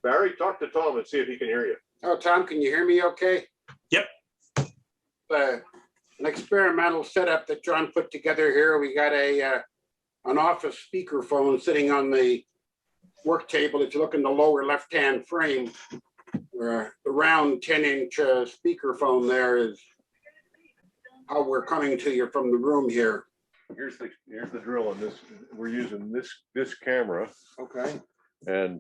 Barry, talk to Tom and see if he can hear you. Oh, Tom, can you hear me okay? Yep. An experimental setup that John put together here. We got an office speakerphone sitting on the work table. If you look in the lower left-hand frame, the round 10-inch speakerphone there is how we're coming to you from the room here. Here's the drill on this. We're using this camera. Okay. And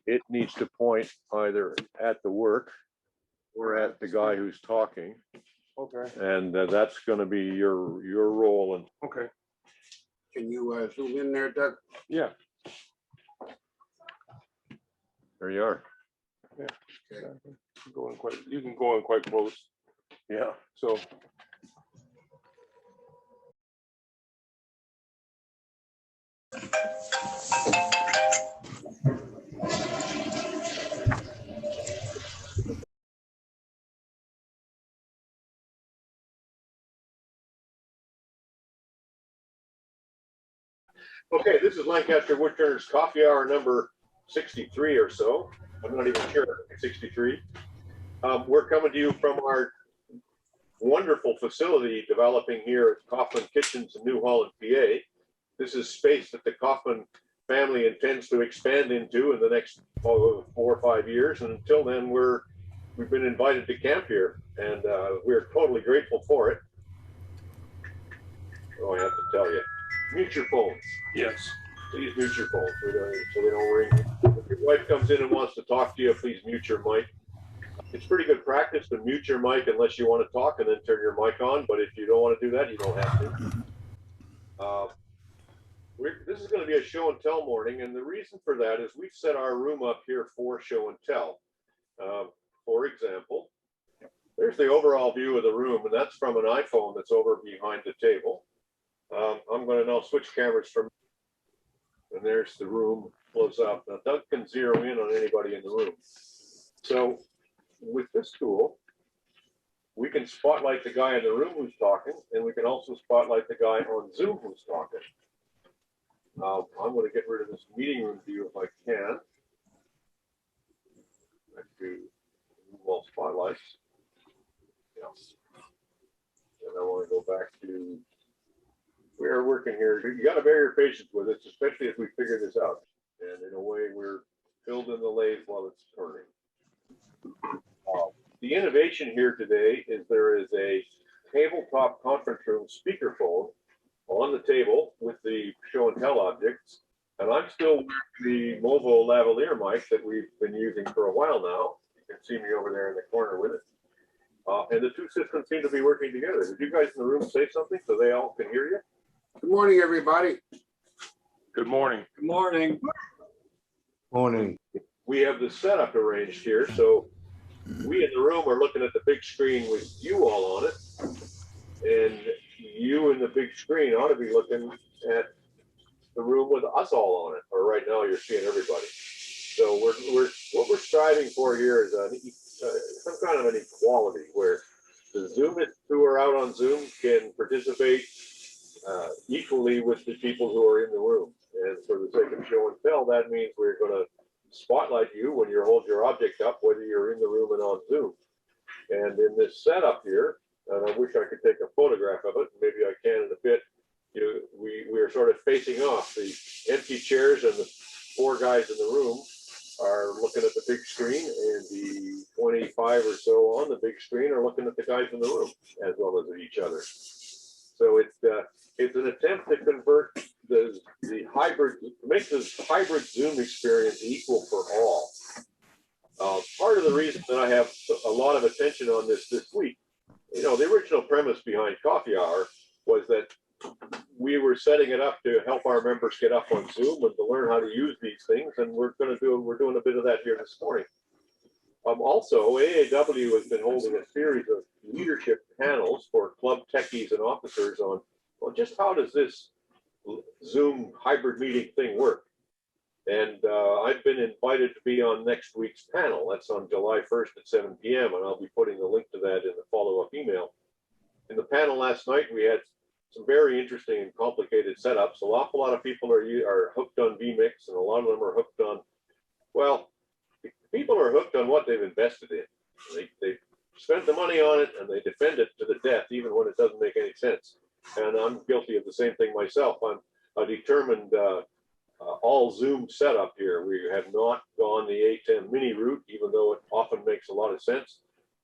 it needs to point either at the work or at the guy who's talking. Okay. And that's going to be your role. And okay. Can you zoom in there, Doug? Yeah. There you are. Yeah. Okay. You can go in quite close. Yeah. So. Okay, this is Lancaster Woodturners coffee hour number 63 or so. I'm not even sure, 63. We're coming to you from our wonderful facility developing here at Kaufman Kitchens in New Holland, PA. This is space that the Kaufman family intends to expand into in the next 4 or 5 years. And until then, we've been invited to camp here, and we're totally grateful for it. Oh, I have to tell you, mute your phones. Yes. Please mute your phones so they don't ring. If your wife comes in and wants to talk to you, please mute your mic. It's pretty good practice to mute your mic unless you want to talk and then turn your mic on. But if you don't want to do that, you don't have to. This is going to be a show and tell morning. And the reason for that is we've set our room up here for show and tell. For example, there's the overall view of the room, and that's from an iPhone that's over behind the table. I'm going to now switch cameras from, and there's the room close up. Now Doug can zero in on anybody in the room. So with this tool, we can spotlight the guy in the room who's talking, and we can also spotlight the guy on Zoom who's talking. I'm going to get rid of this meeting room view if I can. Let's do all spotlights. Yeah. And I want to go back to, we are working here. You got to bear your patience with us, especially as we figure this out. And in a way, we're filled in the lathe while it's turning. The innovation here today is there is a tabletop conference room speakerphone on the table with the show and tell objects. And I'm still wearing the Movo lavalier mic that we've been using for a while now. You can see me over there in the corner with it. And the two systems seem to be working together. Did you guys in the room say something so they all can hear you? Good morning, everybody. Good morning. Good morning. Morning. We have the setup arranged here. So we in the room are looking at the big screen with you all on it. And you in the big screen ought to be looking at the room with us all on it. Or right now you're seeing everybody. So what we're striving for here is some kind of an equality where the Zoomists who are out on Zoom can participate equally with the people who are in the room. And for the sake of show and tell, that means we're going to spotlight you when you hold your object up, whether you're in the room and on Zoom. And in this setup here, and I wish I could take a photograph of it, maybe I can in a bit, we are sort of facing off. The empty chairs and the 4 guys in the room are looking at the big screen, and the 25 or so on the big screen are looking at the guys in the room as well as at each other. So it's an attempt to convert the hybrid, make this hybrid Zoom experience equal for all. Part of the reason that I have a lot of attention on this week, the original premise behind Coffee Hour was that we were setting it up to help our members get up on Zoom and to learn how to use these things, and we're doing a bit of that here this morning. Also, AAW has been holding a series of leadership panels for club techies and officers on, well, just how does this Zoom hybrid meeting thing work? And I've been invited to be on next week's panel. That's on July 1st at 7 p.m. And I'll be putting the link to that in the follow-up email. In the panel last night, we had some very interesting and complicated setups. An awful lot of people are hooked on vMix, and a lot of them are hooked on Well, people are hooked on what they've invested in. They spent the money on it and they defend it to the death, even when it doesn't make any sense. And I'm guilty of the same thing myself. I'm a determined all Zoom setup here. We have not gone the A10 mini route, even though it often makes a lot of sense.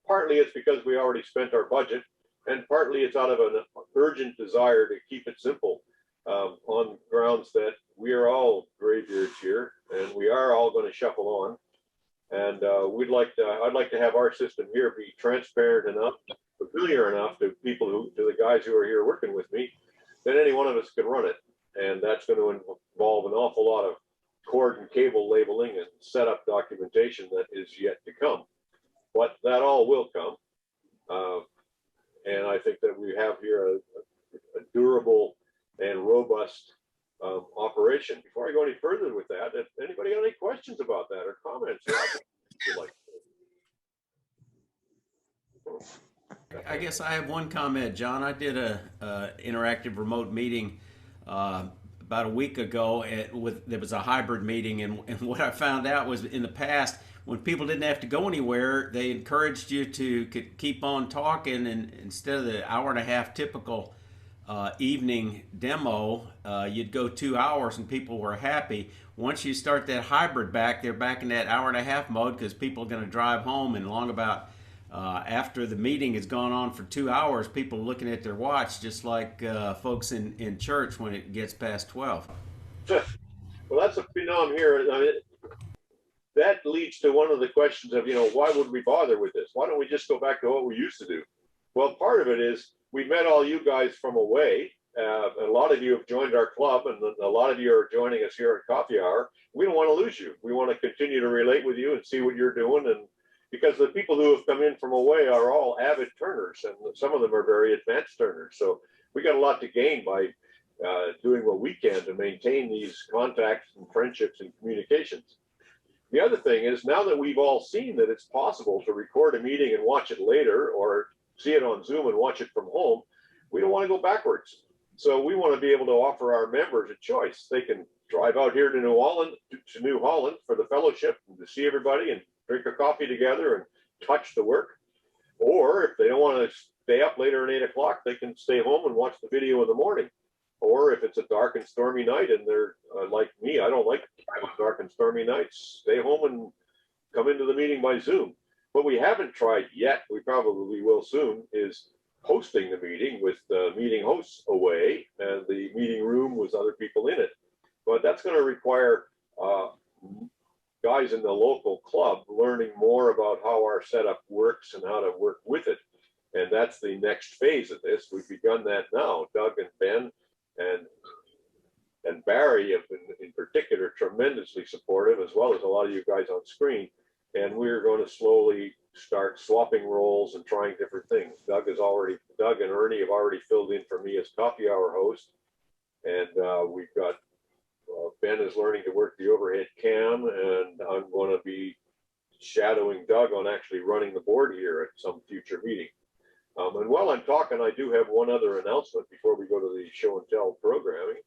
Partly it's because we already spent our budget, and partly it's out of an urgent desire to keep it simple, on grounds that we are all graybeards here, and we are all going to shuffle on. And I'd like to have our system here be transparent enough, familiar enough to to the guys who are here working with me, that any one of us can run it. And that's going to involve an awful lot of cord and cable labeling and setup documentation that is yet to come. But that all will come. And I think that we have here a durable and robust operation. Before I go any further with that, if anybody got any questions about that or comments, I guess I have one comment, John. I did a interactive remote meeting about a week ago. There was a hybrid meeting, and what I found out was in the past, when people didn't have to go anywhere, they encouraged you to keep on talking, and instead of the hour and a half typical evening demo, you'd go 2 hours and people were happy. Once you start that hybrid back, they're back in that hour and a half mode because people are going to drive home, and long about after the meeting has gone on for 2 hours, people are looking at their watch just like folks in church when it gets past 12. Well, that's a phenom here. I mean, that leads to one of the questions of, why would we bother with this? Why don't we just go back to what we used to do? Well, part of it is we met all you guys from away. A lot of you have joined our club, and a lot of you are joining us here at Coffee Hour. We don't want to lose you. We want to continue to relate with you and see what you're doing. And because the people who have come in from away are all avid turners, and some of them are very advanced turners. So we got a lot to gain by doing what we can to maintain these contacts and friendships and communications. The other thing is, now that we've all seen that it's possible to record a meeting and watch it later, or see it on Zoom and watch it from home, we don't want to go backwards. So we want to be able to offer our members a choice. They can drive out here to New Holland for the fellowship and to see everybody and drink a coffee together and touch the work. Or if they don't want to stay up later at 8 o'clock, they can stay home and watch the video in the morning. Or if it's a dark and stormy night and they're like me, I don't like dark and stormy nights, stay home and come into the meeting by Zoom. What we haven't tried yet, we probably will soon, is hosting the meeting with meeting hosts away and the meeting room with other people in it. But that's going to require guys in the local club learning more about how our setup works and how to work with it. And that's the next phase of this. We've begun that now. Doug and Ben and Barry have been, in particular, tremendously supportive, as well as a lot of you guys on screen. And we're going to slowly start swapping roles and trying different things. Doug and Ernie have already filled in for me as Coffee Hour host. And we've got Ben is learning to work the overhead cam, and I'm going to be shadowing Doug on actually running the board here at some future meeting. And while I'm talking, I do have one other announcement before we go to the show and tell programming.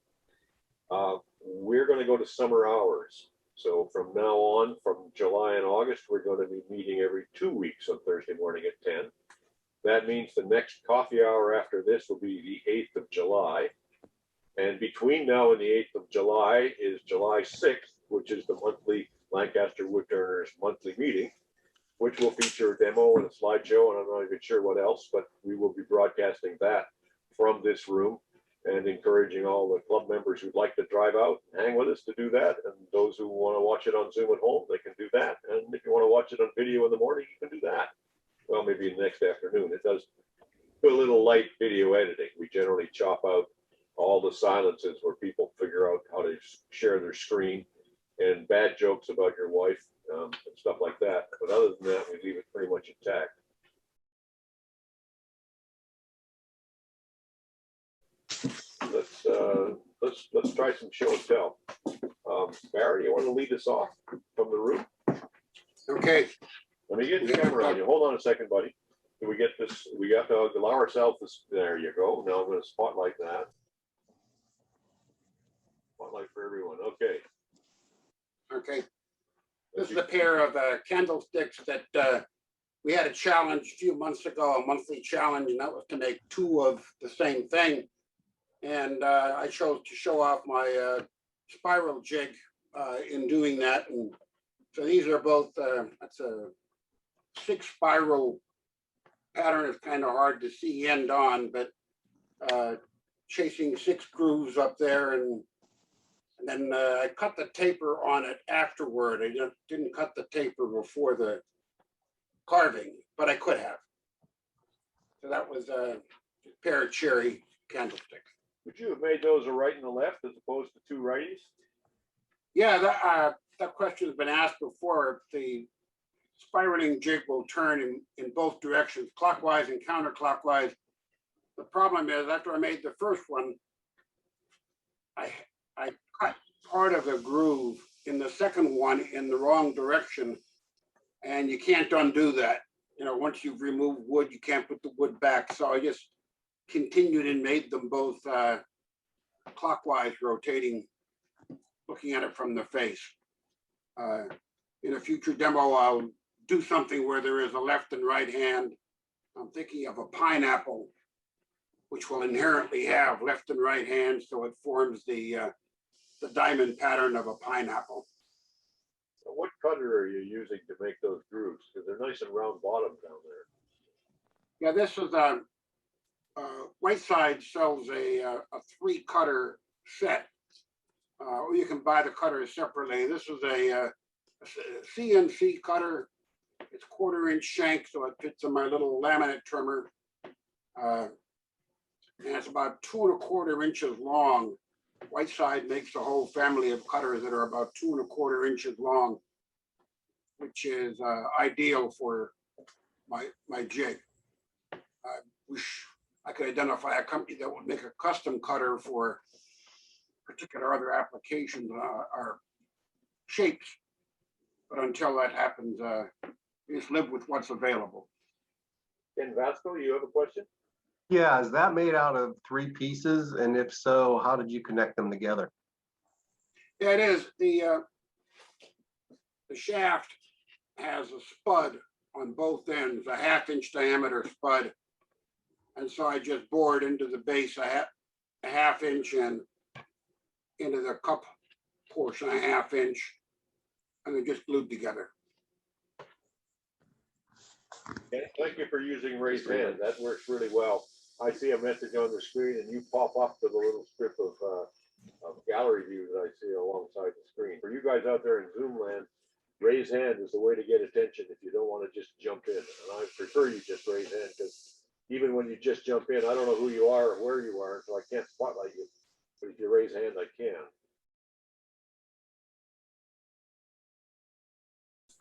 We're going to go to summer hours. So from now on, from July and August, we're going to be meeting every 2 weeks on Thursday morning at 10. That means the next coffee hour after this will be the 8th of July. And between now and the 8th of July is July 6th, which is the monthly Lancaster Woodturners monthly meeting, which will feature a demo and a slideshow, and I'm not even sure what else, but we will be broadcasting that from this room and encouraging all the club members who'd like to drive out and hang with us to do that. And those who want to watch it on Zoom at home, they can do that. And if you want to watch it on video in the morning, you can do that. Well, maybe the next afternoon. It does do a little light video editing. We generally chop out all the silences where people figure out how to share their screen and bad jokes about your wife and stuff like that. But other than that, we leave it pretty much intact. Let's try some show and tell. Barry, you want to lead us off from the room? Okay. Let me get the camera on you. Hold on a second, buddy. Do we get this? We got to allow ourselves this. There you go. Now I'm going to spotlight that. Spotlight for everyone. Okay. Okay. This is a pair of candlesticks that we had a challenge a few months ago, a monthly challenge, and that was to make two of the same thing. And I chose to show off my spiral jig in doing that. And so these are both, that's a 6 spiral pattern. It's kind of hard to see end on, but chasing 6 grooves up there, and then I cut the taper on it afterward. I didn't cut the taper before the carving, but I could have. So that was a pair of cherry candlesticks. Would you have made those a right and a left as opposed to 2 righties? Yeah, that question has been asked before. If the spiraling jig will turn in both directions, clockwise and counterclockwise. The problem is, after I made the first one, I cut part of the groove in the second one in the wrong direction, and you can't undo that. You know, once you've removed wood, you can't put the wood back. So I just continued and made them both clockwise, rotating, looking at it from the face. In a future demo, I'll do something where there is a left and right hand. I'm thinking of a pineapple, which will inherently have left and right hands, so it forms the diamond pattern of a pineapple. So what cutter are you using to make those grooves? Because they're nice and round bottom down there. Yeah, this is Whiteside sells a 3 cutter set, or you can buy the cutters separately. This is a CNC cutter. It's 1/4 inch shank, so it fits in my little laminate trimmer. And it's about 2 1/4 inches long. Whiteside makes a whole family of cutters that are about 2 1/4 inches long, which is ideal for my jig. I wish I could identify a company that would make a custom cutter for particular other applications or shapes. But until that happens, just live with what's available. Ken Vasco, you have a question? Yeah, is that made out of 3 pieces? And if so, how did you connect them together? Yeah, it is. The shaft has a spud on both ends, a 1/2 inch diameter spud. And so I just bored into the base a 1/2 inch and into the cup portion a 1/2 inch, and they're just glued together. Okay, thank you for using raised hand. That works really well. I see a message on the screen and you pop up to the little strip of gallery view that I see alongside the screen. For you guys out there in Zoom land, raise hand is the way to get attention if you don't want to just jump in. And I prefer you just raise hand, because even when you just jump in, I don't know who you are or where you are, so I can't spotlight you. But if you raise hand, I can.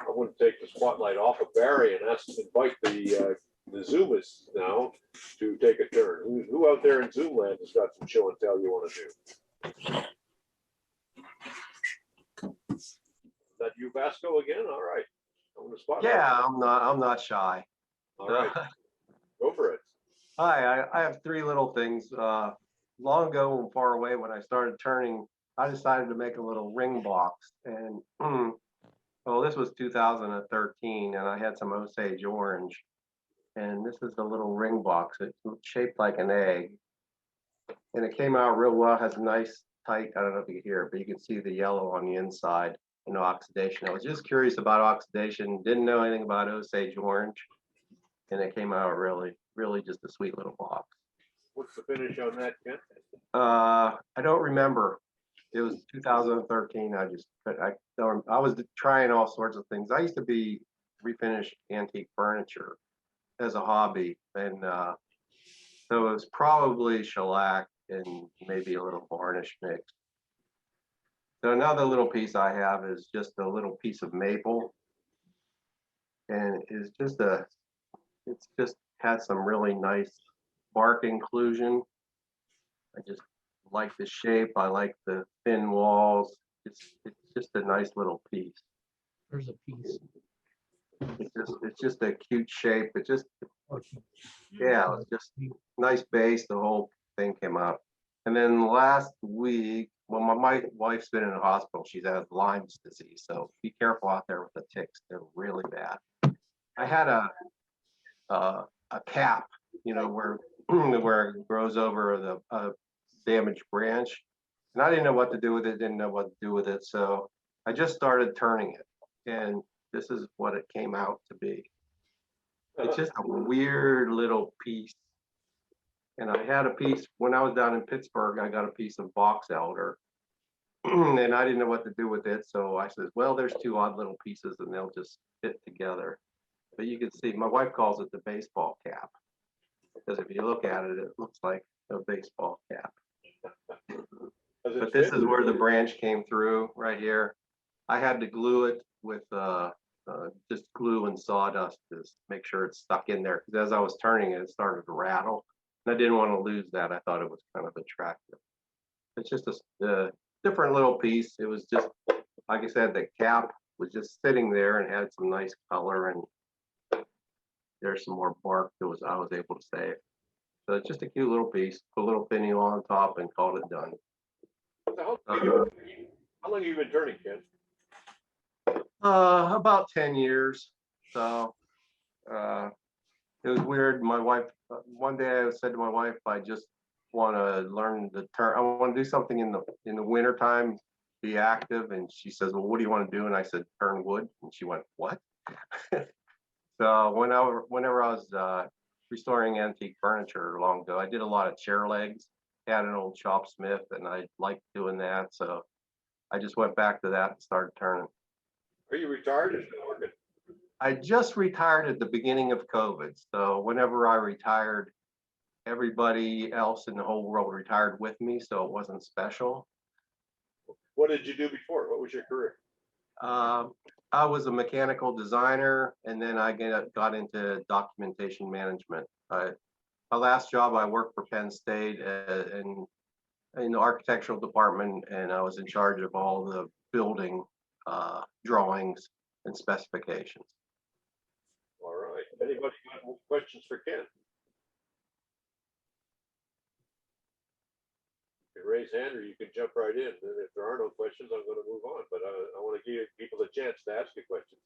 I want to take the spotlight off of Barry and invite the Zoomists now to take a turn. Who out there in Zoom land has got some show and tell you want to do? Is that you, Vasco, again? All right. I want to spotlight. Yeah, I'm not shy. All right. Go for it. Hi, I have 3 little things. Long ago and far away, when I started turning, I decided to make a little ring box. And well, this was 2013, and I had some Osage orange. And this is a little ring box. It's shaped like an egg. And it came out real well. It has a nice tight, I don't know if you can hear it, but you can see the yellow on the inside and oxidation. I was just curious about oxidation, didn't know anything about Osage orange. And it came out really just a sweet little box. What's the finish on that, Ken? I don't remember. It was 2013. I was trying all sorts of things. I used to refinish antique furniture as a hobby, and so it was probably shellac and maybe a little varnish mix. So another little piece I have is just a little piece of maple, and it's just has some really nice bark inclusion. I just like the shape. I like the thin walls. It's just a nice little piece. There's a piece. It's just a cute shape. It's just nice base. The whole thing came out. And then last week well, my wife's been in the hospital. She's had Lyme's disease, so be careful out there with the ticks. They're really bad. I had a cap, where where it grows over the damaged branch, and I didn't know what to do with it. Didn't know what to do with it, so I just started turning it, and this is what it came out to be. It's just a weird little piece. And I had a piece when I was down in Pittsburgh. I got a piece of box elder, and I didn't know what to do with it. So I said, well, there's two odd little pieces, and they'll just fit together. But you can see, my wife calls it the baseball cap, because if you look at it, it looks like a baseball cap. But this is where the branch came through right here. I had to glue it with just glue and sawdust to make sure it's stuck in there. Because as I was turning it, it started to rattle. And I didn't want to lose that. I thought it was kind of attractive. It's just a different little piece. It was just, like I said, the cap was just sitting there and had some nice color, and there's some more bark I was able to save. So it's just a cute little piece, put a little finial on top and called it done. So how long have you been turning, Ken? About 10 years. So it was weird. My wife, one day I said to my wife, I just want to learn the turn. I want to do something in the winter time, be active. And she says, well, what do you want to do? And I said, turn wood. And she went, what? So whenever I was restoring antique furniture long ago, I did a lot of chair legs, had an old shop smith, and I liked doing that. So I just went back to that and started turning. Are you retired or still working? I just retired at the beginning of COVID. So whenever I retired, everybody else in the whole world retired with me. So it wasn't special. What did you do before? What was your career? I was a mechanical designer, and then I got into documentation management. My last job, I worked for Penn State in the architectural department, and I was in charge of all the building drawings and specifications. All right. Anybody got more questions for Ken? You can raise hand or you can jump right in. And if there are no questions, I'm going to move on. But I want to give people a chance to ask a question.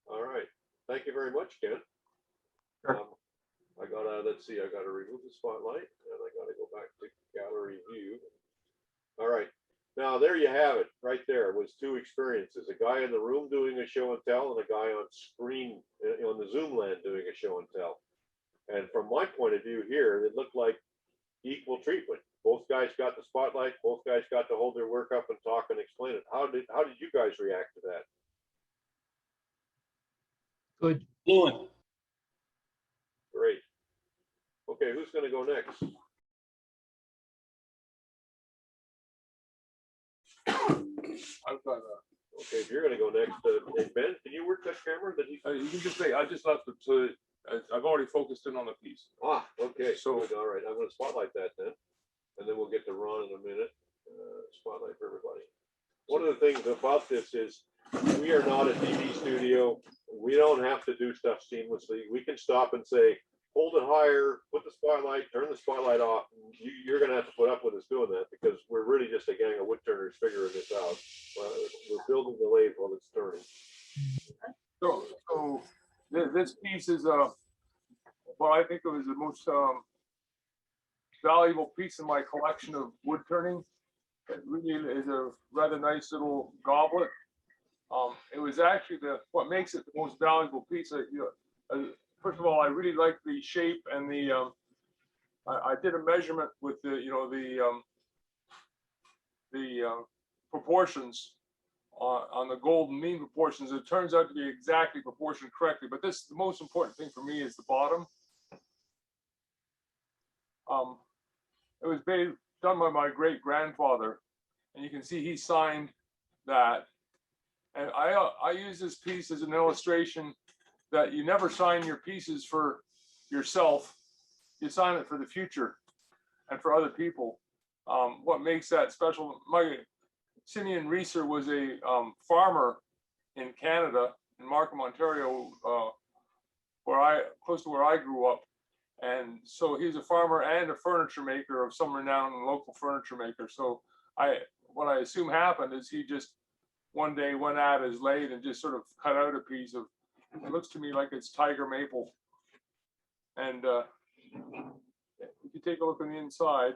All right. Thank you very much, Ken. Sure. I gotta, let's see, I gotta remove the spotlight and I gotta go back to gallery view. All right. Now there you have it. Right there was two experiences: a guy in the room doing a show and tell, and a guy on screen on the Zoom land doing a show and tell. And from my point of view here, it looked like equal treatment. Both guys got the spotlight. Both guys got to hold their work up and talk and explain it. How did you guys react to that? Good. Fluent. Great. Okay, who's going to go next? I've got Okay, if you're going to go next, hey Ben, can you work that camera? That he... you can just say, I just left it, so I've already focused in on the piece. Ah, okay. So- Good. All right, I'm going to spotlight that then, and then we'll get to Ron in a minute. Spotlight for everybody. One of the things about this is we are not a TV studio. We don't have to do stuff seamlessly. We can stop and say, hold it higher, put the spotlight, turn the spotlight off. You're going to have to put up with us doing that because we're really just a gang of Woodturners figuring this out. We're building the lathe while it's turning. So this piece is well, I think it was the most valuable piece in my collection of wood turning. It really is a rather nice little goblet. It was actually what makes it the most valuable piece. First of all, I really like the shape and the. I did a measurement with the proportions on the golden mean proportions. It turns out to be exactly proportioned correctly. But the most important thing for me is the bottom. It was done by my great grandfather, and you can see he signed that. And I use this piece as an illustration that you never sign your pieces for yourself. You sign it for the future and for other people. What makes that special? My Simeon Reeser was a farmer in Canada, in Markham, Ontario, close to where I grew up. And so he's a farmer and a furniture maker of some renowned local furniture maker. So what I assume happened is he just one day went at his lathe and just sort of cut out a piece of, it looks to me like it's tiger maple. And if you take a look on the inside,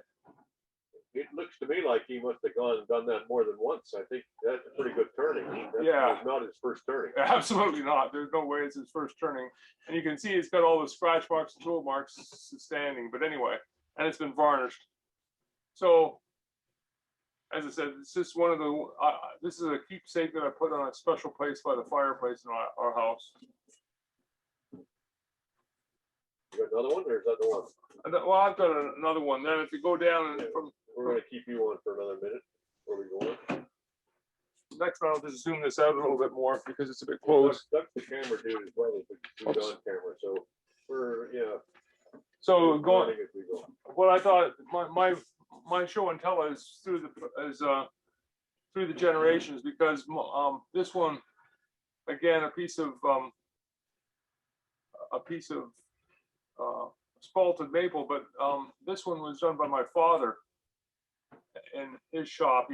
It looks to me like he must have gone and done that more than once. I think that's a pretty good turning. That Yeah. was not his first turning. absolutely not. There's no way it's his first turning. And you can see it's got all the scratch marks and tool marks standing. But anyway, and it's been varnished. So, as I said, it's just one of the, this is a keepsake that I put on a special place by the fireplace in our house. You got another one, or is that the one? Well, I've got another one. Then if you go down and from We're going to keep you on for another minute before we go on. next round, I'll just zoom this out a little bit more because it's a bit close. That's the camera dude as well as the dude on camera. So we're, So going, as we go. what I thought my show and tell is through the generations, because this one, again, a piece of spalted maple, but this one was done by my father in his shop.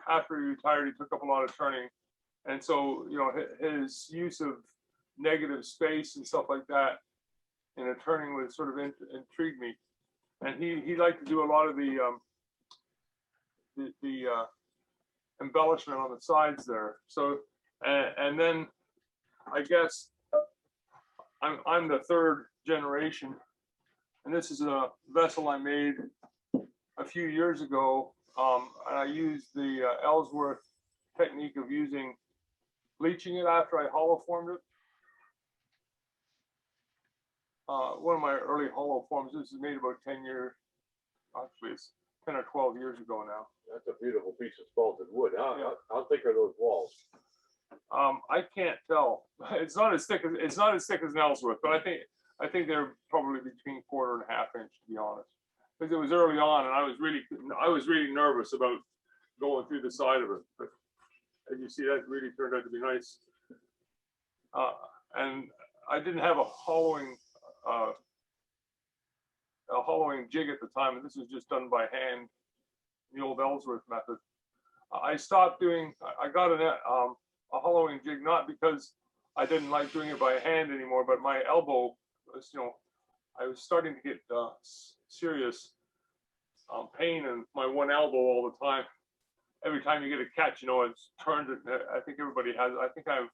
After he retired, he took up a lot of turning, and so his use of negative space and stuff like that in a turning would sort of intrigue me. And he liked to do a lot of the embellishment on the sides there. So and then I guess I'm the third generation, and this is a vessel I made a few years ago, and I used the Ellsworth technique of bleaching it after I hollow formed it. One of my early hollow forms. This is made about 10 years, actually it's 10 or 12 years ago now. That's a beautiful piece of spalted wood. Yeah. How thick are those walls? I can't tell. It's not as thick as an Ellsworth, but I think they're probably between 1/4 and 1/2 inch, to be honest. Because it was early on, and I was really nervous about going through the side of it. But as you see, that really turned out to be nice. And I didn't have a hollowing jig at the time, and this was just done by hand, the old Ellsworth method. I stopped doing. I got a hollowing jig not because I didn't like doing it by hand anymore, but my elbow was, I was starting to get serious pain in my one elbow all the time. Every time you get a catch, it's turned it. I think everybody has. I think I've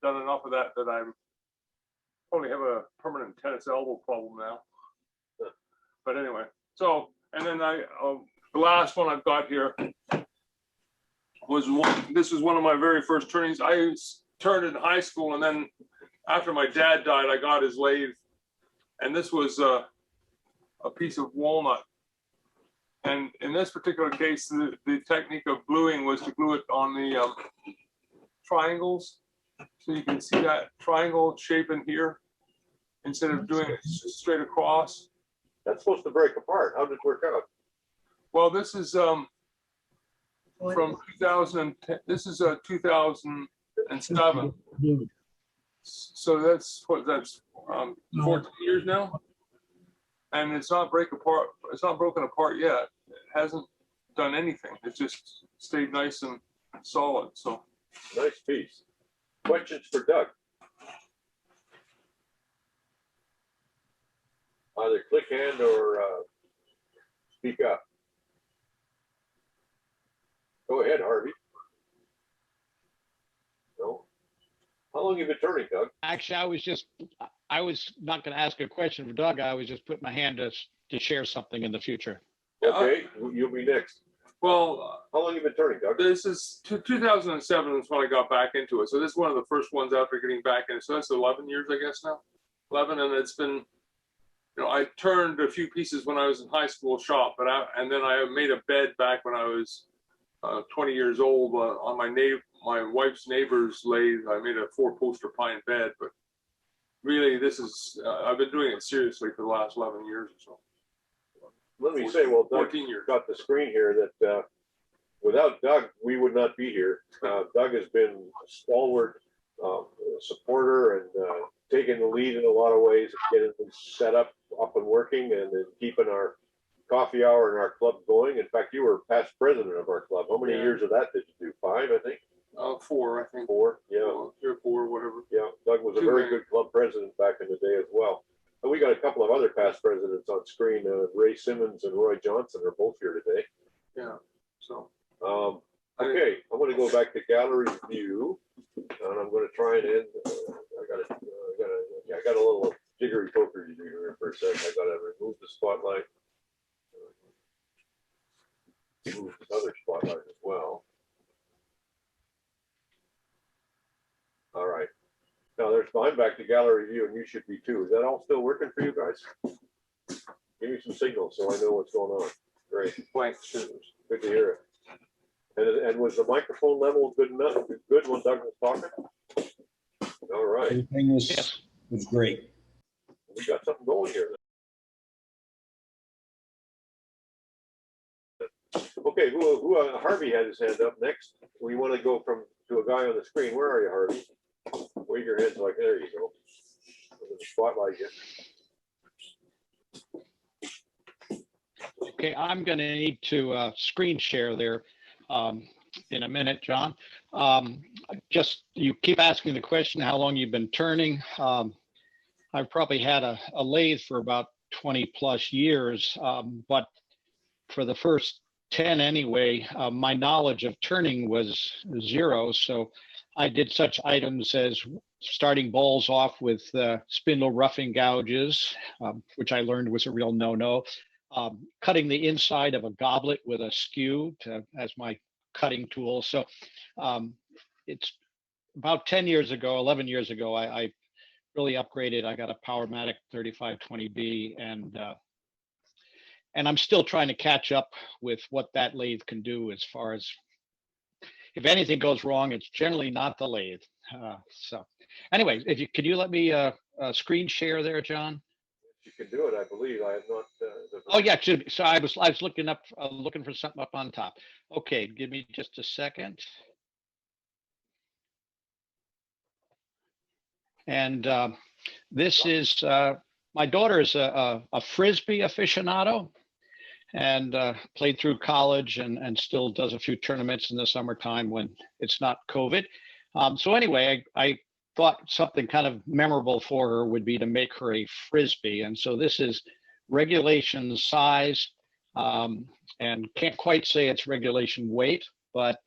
done enough of that I probably have a permanent tennis elbow problem now. But anyway, so and then the last one I've got here was one. This was one of my very first turnings. I turned in high school, and then after my dad died, I got his lathe, and this was a piece of walnut. And in this particular case, the technique of gluing was to glue it on the triangles. So you can see that triangle shape in here instead of doing it straight across. That's supposed to break apart. How did it work out? Well, this is from 2010. This is 2007. So that's 14 years now, and it's not apart. It's not broken apart yet. It hasn't done anything. It's just stayed nice and solid. So Nice piece. Questions for Doug? Either click hand or speak up. Go ahead, Harvey. No. How long have you been turning, Doug? Actually, I was not going to ask a question for Doug. I was just putting my hand to share something in the future. Okay, you'll be next. well, How long have you been turning, Doug? this is 2007 is when I got back into it. So this is one of the first ones after getting back in. So that's 11 years, I guess now. 11, and it's been. I turned a few pieces when I was in high school shop, and then I made a bed back when I was 20 years old on my wife's neighbor's lathe. I made a 4-poster pine bed, but really I've been doing it seriously for the last 11 years or so. Let me say, well, Doug 14 years. got the screen here that without Doug, we would not be here. Doug has been a stalwart supporter and taking the lead in a lot of ways, getting things set up and working, and then keeping our coffee hour and our club going. In fact, you were past president of our club. How many years of that did you do? 5, I think. 4, I think. 4, yeah. 3 or 4, whatever. Yeah, Doug was a very good club president back in the day as well. And we got a couple of other past presidents on screen. Ray Simmons and Roy Johnson are both here today. Yeah. So. Okay, I'm going to go back to gallery view, and I'm going to try and end. I got a little jiggery poker to do here for a second. I got to remove the spotlight. Move this other spotlight as well. All right. Now I'm back to gallery view, and you should be too. Is that all still working for you guys? Give me some signals so I know what's going on. Great. Good to hear it. And was the microphone level good enough? Good when Doug was talking? All right. Everything was great. We got something going here. Okay, Harvey had his hand up next. We want to go to a guy on the screen. Where are you, Harvey? Wave your hands like, there you go. The spotlight you. Okay, I'm going to need to screen share there in a minute, John. Just, you keep asking the question, how long you've been turning. I've probably had a lathe for about 20 plus years, but for the first 10 anyway, my knowledge of turning was 0. So I did such items as starting bowls off with spindle roughing gouges, which I learned was a real no-no. Cutting the inside of a goblet with a skew as my cutting tool. So it's about 10 years ago, 11 years ago, I really upgraded. I got a Powermatic 3520B, and I'm still trying to catch up with what that lathe can do. As far as if anything goes wrong, it's generally not the lathe. So anyway, could you let me screen share there, John? You can do it, I believe. I have not. Oh yeah, it should be. So I was looking for something up on top. Okay, give me just a second. And this is my daughter is a Frisbee aficionado, and played through college and still does a few tournaments in the summertime when it's not COVID. So anyway, I thought something kind of memorable for her would be to make her a Frisbee. And so this is regulation size, and can't quite say it's regulation weight, but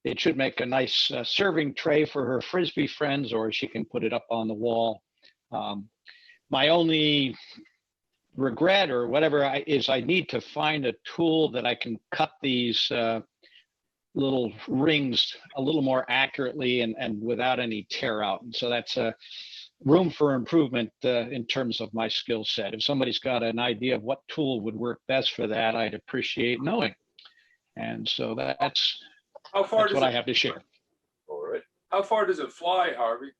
it should make a nice serving tray for her Frisbee friends, or she can put it up on the wall. My only regret or whatever is I need to find a tool that I can cut these little rings a little more accurately and without any tear out. And so that's a room for improvement in terms of my skill set. If somebody's got an idea of what tool would work best for that, I'd appreciate knowing. And so that's what I have to share. All right. How far does it fly, Harvey?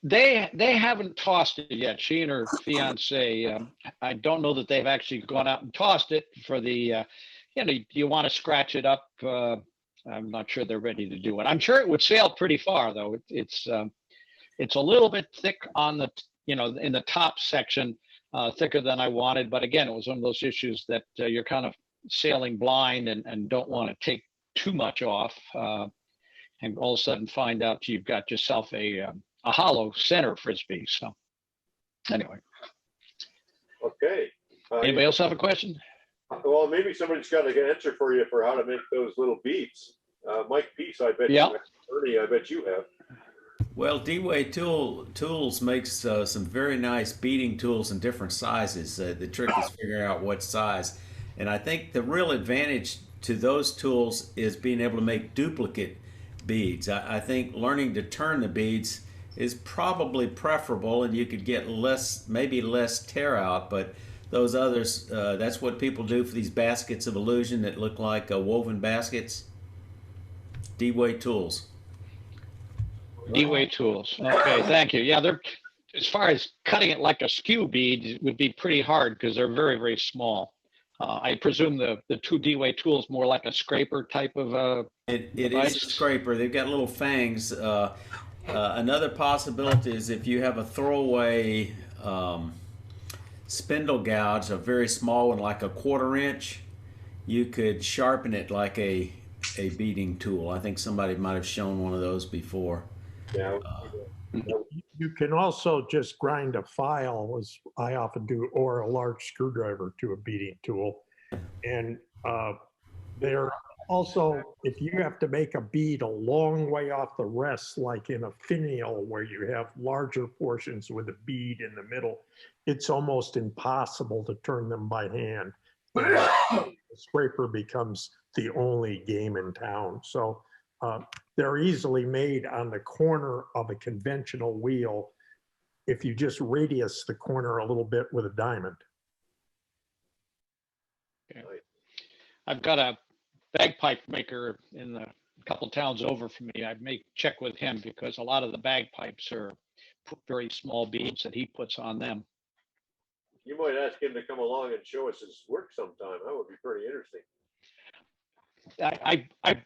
They haven't tossed it yet. She and her fiance, I don't know that they've actually gone out and tossed it for the, do you want to scratch it up? I'm not sure they're ready to do it. I'm sure it would sail pretty far though. It's a little bit thick on the, in the top section, thicker than I wanted. But again, it was one of those issues that you're kind of sailing blind and don't want to take too much off. And all of a sudden find out you've got yourself a hollow center Frisbee. So anyway. Okay. Anybody else have a question? Well, maybe somebody's got an answer for you for how to make those little beads. Mike Peace, I bet. Yeah. Ernie, I bet you have. Well, D-Way Tools makes some very nice beading tools in different sizes. The trick is figuring out what size. And I think the real advantage to those tools is being able to make duplicate beads. I think learning to turn the beads is probably preferable, and you could get maybe less tear out, but those others, that's what people do for these baskets of illusion that look like woven baskets. D-Way Tools. D-Way Tools. Okay, thank you. Yeah, they're, as far as cutting it like a skew bead, it would be pretty hard because they're very, very small. I presume the 2D-Way tool is more like a scraper type of It is device. a scraper. They've got little fangs. Another possibility is if you have a throwaway spindle gouge, a very small one, like a 1/4 inch, you could sharpen it like a beading tool. I think somebody might have shown one of those before. Yeah. You can also just grind a file, as I often do, or a large screwdriver to a beading tool. And they're also, if you have to make a bead a long way off the rest, like in a finial where you have larger portions with a bead in the middle, it's almost impossible to turn them by hand. The scraper becomes the only game in town. So they're easily made on the corner of a conventional wheel if you just radius the corner a little bit with a diamond. I've got a bagpipe maker in a couple towns over from me. I may check with him because a lot of the bagpipes are very small beads that he puts on them. You might ask him to come along and show us his work sometime. That would be pretty interesting. I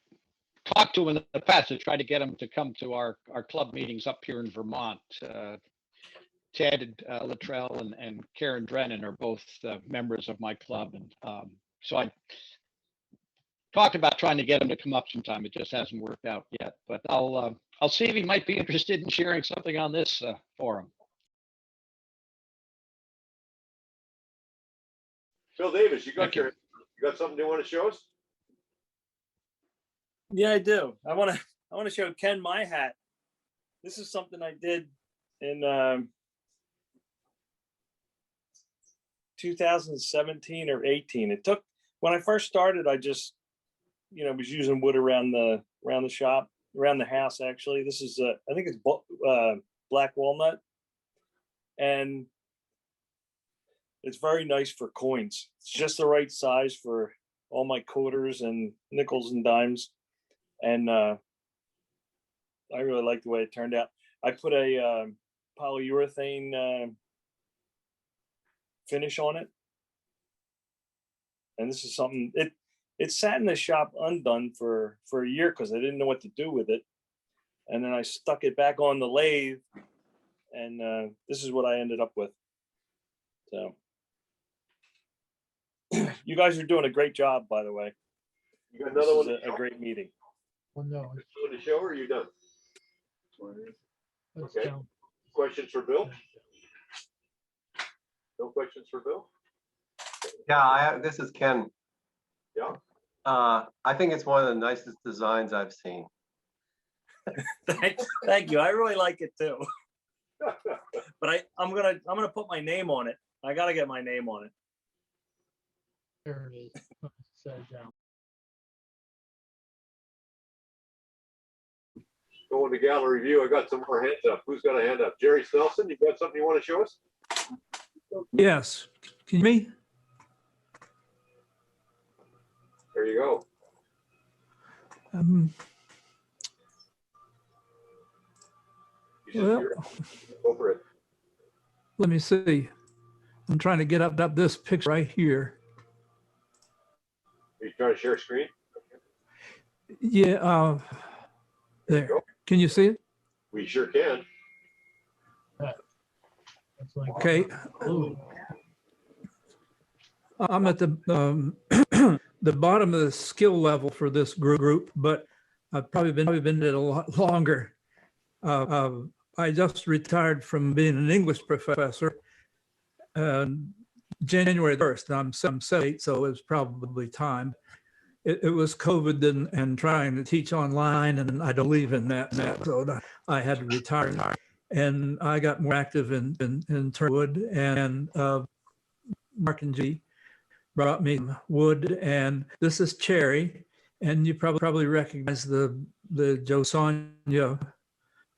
talked to him in the past to try to get him to come to our club meetings up here in Vermont. Ted Luttrell and Karen Drennan are both members of my club. And so I talked about trying to get him to come up sometime. It just hasn't worked out yet, but I'll see if he might be interested in sharing something on this forum. Phil Davis, you got Thank you. you got something you want to show us? Yeah, I do. I want to show Ken my hat. This is something I did in 2017 or 18. It took, when I first started, I just, was using wood around the shop, around the house. Actually, this is I think it's black walnut, and it's very nice for coins. It's just the right size for all my quarters and nickels and dimes. And I really like the way it turned out. I put a polyurethane finish on it. And this is something, it sat in the shop undone for a year because I didn't know what to do with it. And then I stuck it back on the lathe, and this is what I ended up with. So you guys are doing a great job, by the way. You got another one? This is a great meeting. Well, no, Want to show, or are you done? let's Okay. count. Questions for Bill? No questions for Bill? Yeah, this is Ken. Yeah. I think it's one of the nicest designs I've seen. Thank you. I really like it too. But I'm gonna put my name on it. I gotta get my name on it. There it is. Set it down. Going to gallery view, I got some more hands up. Who's got a hand up? Jerry Snelson, you got something you want to show us? Yes, can you hear me? There you go. You Well, go for it. let me see. I'm trying to get up this picture right here. Are you trying to share screen? Yeah, there. go. Can you see it? We sure can. Okay. I'm at the the bottom of the skill level for this group, but I've probably been at a lot longer. I just retired from being an English professor January 1st. I'm 78, so it was probably time. It was COVID and trying to teach online, and I don't believe in that. So I had to retire, and I got more active in Turnwood, and Mark and G brought me wood, and this is cherry, and you probably recognize the Joe Sonia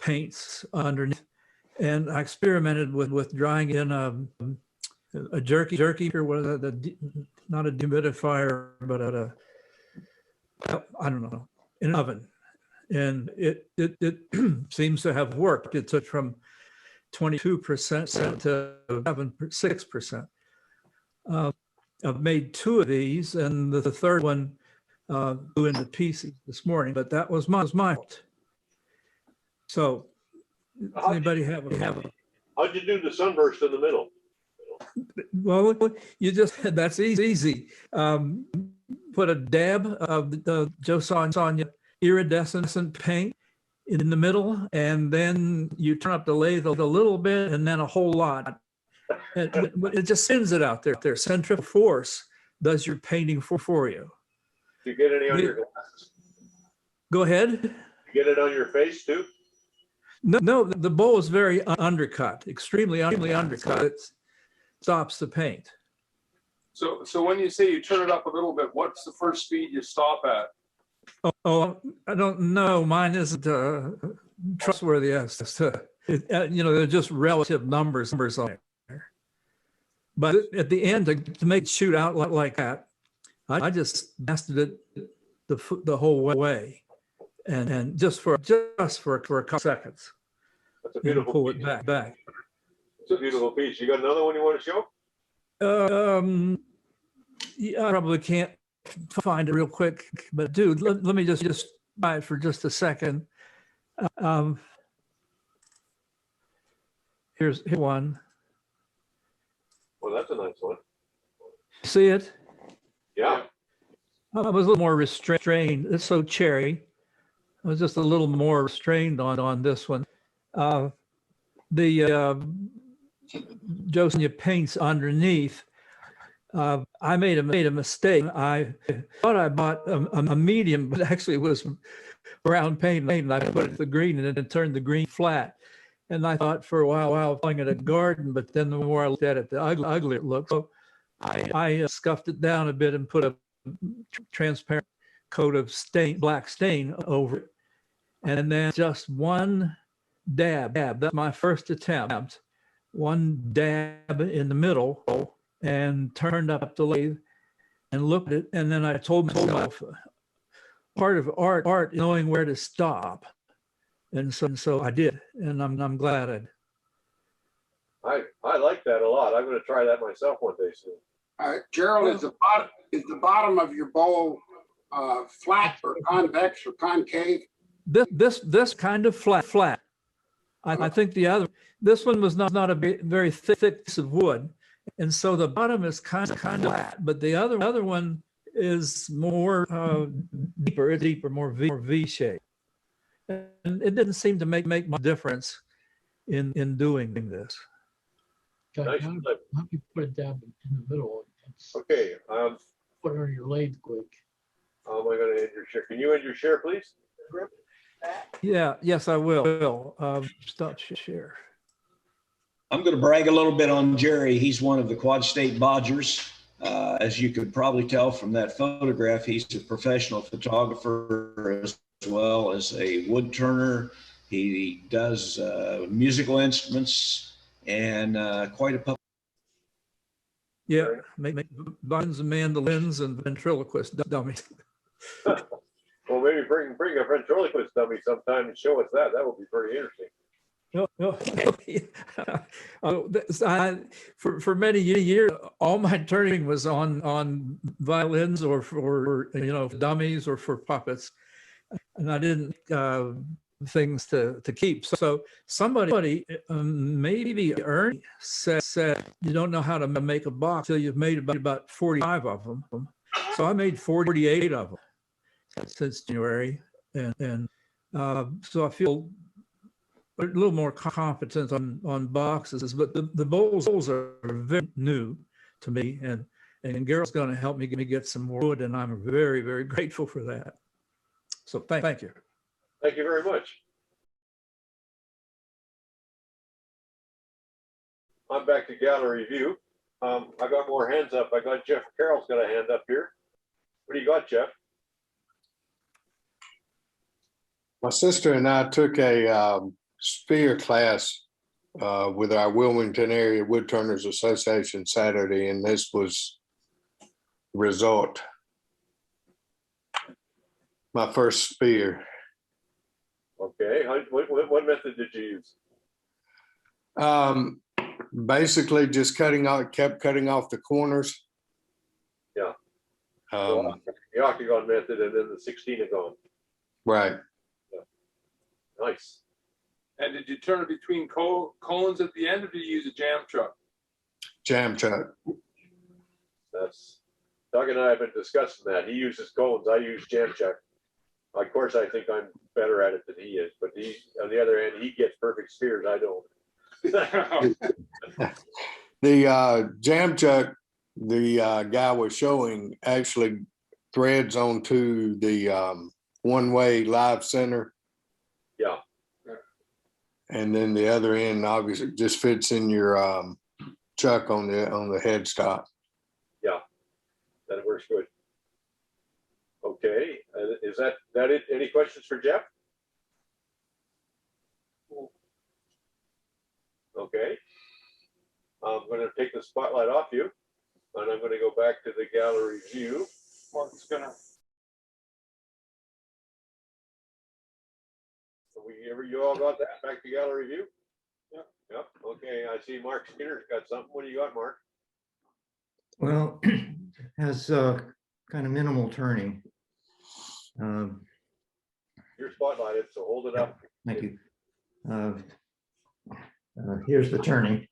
paints underneath. And I experimented with drying in a jerky or what not a dehumidifier, but I don't know, in an oven, and it seems to have worked. It took from 22% to 6%. I've made two of these, and the third one blew into pieces this morning, but that was my fault. So, does anybody have a How'd you do the sunburst in the middle? well, you just, that's easy. Put a dab of the Joe Sonia iridescent paint in the middle, and then you turn up the lathe a little bit, and then a whole lot. And it just sends it out there. Centrifugal force does your painting for you. Do you get any on your glasses? Go ahead. You get it on your face too? No, the bowl is very undercut, extremely undercut. It stops the paint. So when you say you turn it up a little bit, what's the first speed you stop at? Oh, I don't know. Mine isn't trustworthy as to, they're just relative numbers on there. But at the end, to make it shoot out like that, I just mastered it the whole way. And just for a couple seconds. That's a beautiful pull piece. it back. It's a beautiful piece. You got another one you want to show? Yeah, I probably can't find it real quick, but dude, let me just buy it for just a second. Here's one. Well, that's a nice one. See it? Yeah. I was a little more restrained. It's so cherry. I was just a little more restrained on this one. The Josiah paints underneath. I made a mistake. I thought I bought a medium, but actually it was brown paint, and I put the green in it and turned the green flat. And I thought for a while I was calling it a garden, but then the more I looked at it, the uglier it looked. So I scuffed it down a bit and put a transparent coat of black stain over it. And then just one dab. That's my first attempt. One dab in the middle, and turned up the lathe and looked at it. And then I told myself, part of art is knowing where to stop. And so I did, and I'm glad I like that a lot. I'm going to try that myself one day soon. Gerald, is the bottom of your bowl flat or convex or concave? This kind of flat. I think this one was not a very thick piece of wood, and so the bottom is kind of flat, but the other one is more deeper, more V shape, and it didn't seem to make much difference in doing this. Nice. How do you put it down in the middle? Okay. Put it on your lathe quick. How am I going to end your share? Can you end your share, please? Yeah, yes, I will. Stop share. I'm going to brag a little bit on Jerry. He's one of the Quad State Bodgers. As you could probably tell from that photograph, he's a professional photographer as well as a wood turner. He does musical instruments and quite a puppet. Yeah, make buttons and mandolins and ventriloquist dummies. Well, maybe bring a ventriloquist dummy sometime and show us that. That would be pretty interesting. For many years, all my turning was on violins or for dummies or for puppets, and I didn't things to keep. So somebody, maybe Ernie, said you don't know how to make a box till you've made about 45 of them. So I made 48 of them since January, and so I feel a little more competent on boxes, but the bowls are very new to me, and Garrett's going to help me get some more wood, and I'm very, very grateful for that. So thank you. Thank you very much. I'm back to gallery view. I got more hands up. I got Jeff Carroll's got a hand up here. What do you got, Jeff? My sister and I took a sphere class with our Wilmington Area Woodturners Association Saturday, and this was the result. My first sphere. Okay. What method did you use? Basically just kept cutting off the corners The octagon method and then the 16-agon. Right. Nice. And did you turn it between cones at the end, or did you use a jam chuck? Jam chuck. That's Doug and I have been discussing that. He uses cones. I use jam chuck. Of course, I think I'm better at it than he is, but he, on the other hand, he gets perfect spears. I don't. The jam chuck, the guy was showing actually threads onto the one-way live center. Yeah. And then the other end obviously just fits in your chuck on the headstock. Yeah, that works good. Okay, is that it? Any questions for Jeff? Okay. I'm going to take the spotlight off you, and I'm going to go back to the gallery view. Mark's gonna. You all got that? Back to gallery view? Yep. Yep. Okay, I see Mark Skinner's got something. What do you got, Mark? Well, has kind of minimal turning. You're spotlighted, so hold it up. Thank you. Here's the turning,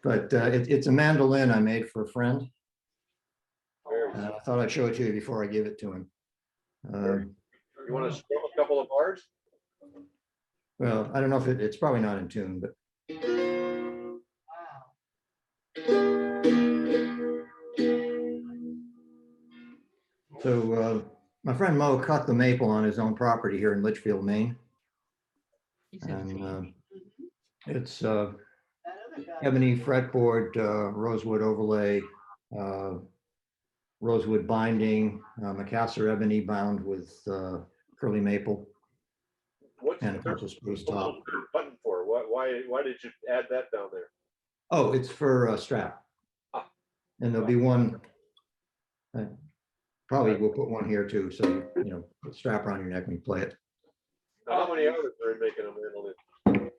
but it's a mandolin I made for a friend. I thought I'd show it to you before I give it to him. You want to scroll a couple of bars? Well, I don't know if it's probably not in tune, but. So my friend Mo cut the maple on his own property here in Litchfield, Maine. And it's ebony fretboard, rosewood overlay, rosewood binding, macassar ebony bound with curly maple. What's and a pencil spruce top. Button for? Why did you add that down there? Oh, it's for a strap. And there'll be one. Probably we'll put one here too, so you know, put a strap around your neck when you play it. Now, how many hours are in making a mandolin?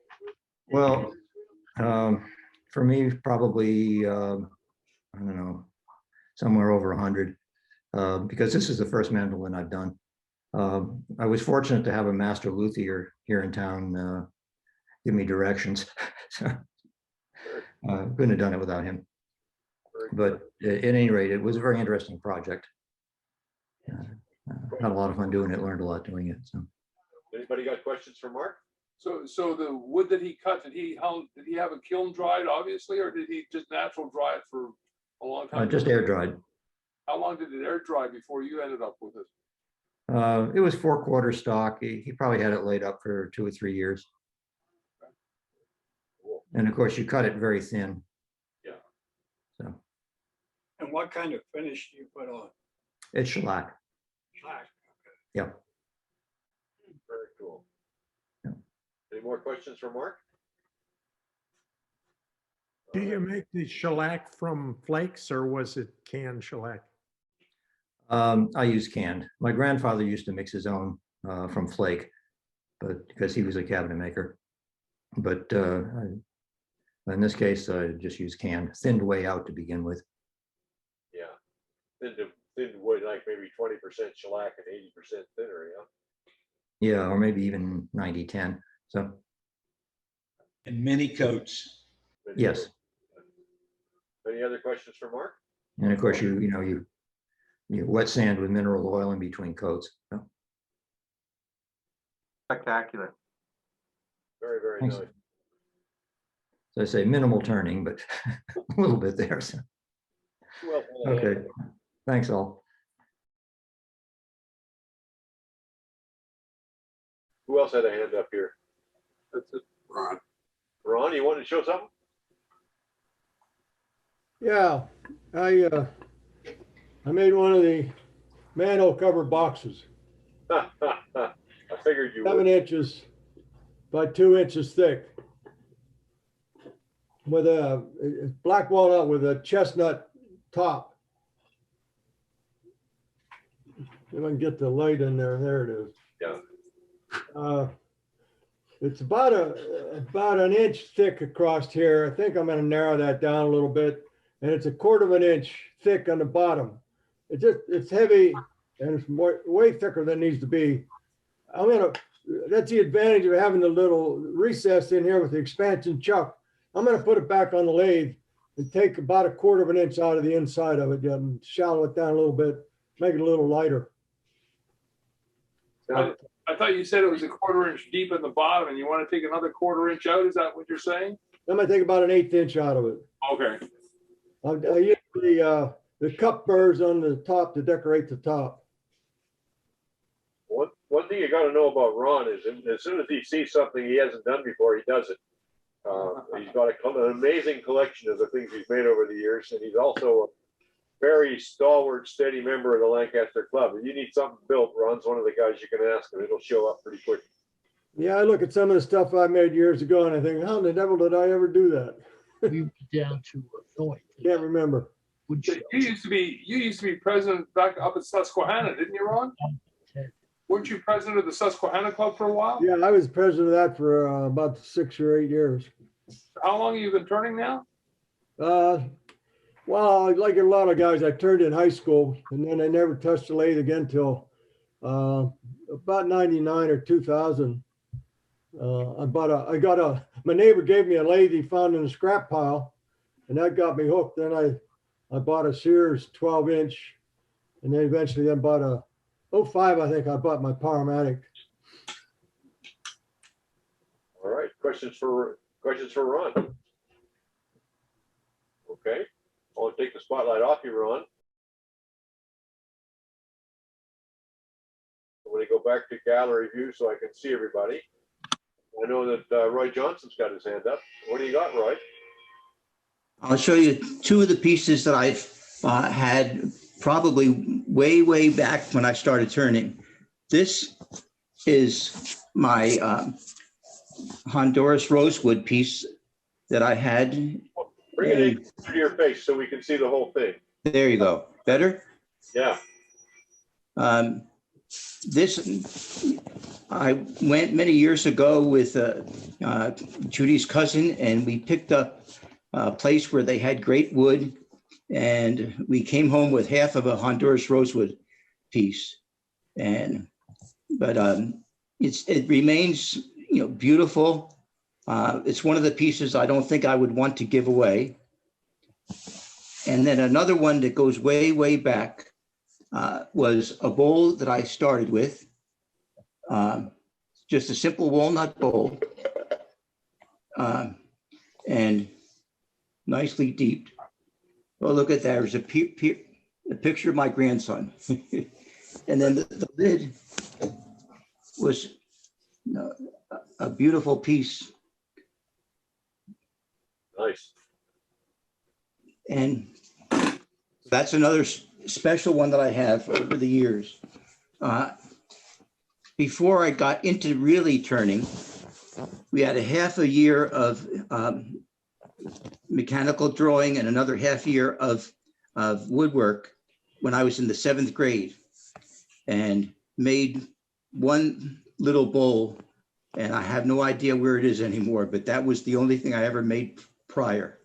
Well, for me, probably I don't know, somewhere over 100, because this is the first mandolin I've done. I was fortunate to have a master luthier here in town give me directions. So couldn't have done it without him. But at any rate, it was a very interesting project. Had a lot of fun doing it, learned a lot doing it. So, anybody got questions for Mark? So the wood that he cut, did he have it kiln dried, obviously, or did he just natural dry it for a long time? just air dried. How long did it air dry before you ended up with it? It was 4/4 stock. He probably had it laid up for 2 or 3 years. And of course, you cut it very thin. Yeah. So. And what kind of finish do you put on? It's shellac. Shellac. Yeah. Very cool. Yeah. Any more questions for Mark? Do you make the shellac from flakes or was it canned shellac? I use canned. My grandfather used to mix his own from flake, but because he was a cabinet maker. But in this case, I just use canned, thinned way out to begin with. Yeah, thinned wood, like maybe 20% shellac and 80% thinner. Yeah. Yeah, or maybe even 90-10. So. And many coats. Yes. Any other questions for Mark? And of course, you wet sand with mineral oil in between coats. So. Spectacular. Very, very Thanks. nice. So I say minimal turning, but a little bit there. So. Well, Okay. Thanks all. Who else had a hand up here? That's it, Ron. Ron, you wanted to show something? Yeah, I made one of the manhole cover boxes. I figured you 7 would. inches by 2 inches thick. With a black walnut with a chestnut top. If I can get the light in there, there it is. Yeah. It's about an inch thick across here. I think I'm going to narrow that down a little bit and it's 1/4 inch thick on the bottom. It's heavy and it's way thicker than it needs to be. That's the advantage of having the little recess in here with the expansion chuck. I'm gonna put it back on the lathe and take about 1/4 inch out of the inside of it and shallow it down a little bit, make it a little lighter. I thought you said it was 1/4 inch deep in the bottom and you want to take another 1/4 inch out. Is that what you're saying? I'm gonna take about 1/8 inch out of it. Okay. I use the cup burrs on the top to decorate the top. One thing you got to know about Ron is as soon as he sees something he hasn't done before, he does it. He's got an amazing collection of the things he's made over the years, and he's also a very stalwart, steady member of the Lancaster Club. If you need something built, Ron's one of the guys you can ask, and it'll show up pretty quick. Yeah, I look at some of the stuff I made years ago, and I think, how the devil did I ever do that? We went down to Illinois. Can't remember. You used to be president back up at Susquehanna, didn't you, Ron? Weren't you president of the Susquehanna Club for a while? Yeah, I was president of that for about 6 or 8 years. How long have you been turning now? Well, like a lot of guys, I turned in high school, and then I never touched the lathe again till about 99 or 2000. My neighbor gave me a lathe he found in a scrap pile, and that got me hooked. Then I bought a Sears 12 inch, and then eventually I bought a 05, I think I bought my Powermatic. All right, questions for Ron? Okay, I'll take the spotlight off you, Ron. I'm going to go back to gallery view so I can see everybody. I know that Roy Johnson's got his hand up. What do you got, Roy? I'll show you two of the pieces that I've had probably way back when I started turning. This is my Honduras rosewood piece that I had. Bring it in to your face so we can see the whole thing. There you go. Better? Yeah. This, I went many years ago with Judy's cousin, and we picked up a place where they had great wood, and we came home with half of a Honduras rosewood piece. But it remains, beautiful. It's one of the pieces I don't think I would want to give away. And then another one that goes way back was a bowl that I started with, just a simple walnut bowl, and nicely deep. Oh, look at that. There's a picture of my grandson. And then the lid was a beautiful piece. Nice. And that's another special one that I have over the years. Before I got into really turning, we had a half a year of mechanical drawing and another half year of woodwork when I was in the 7th grade, and made one little bowl, and I have no idea where it is anymore, but that was the only thing I ever made prior.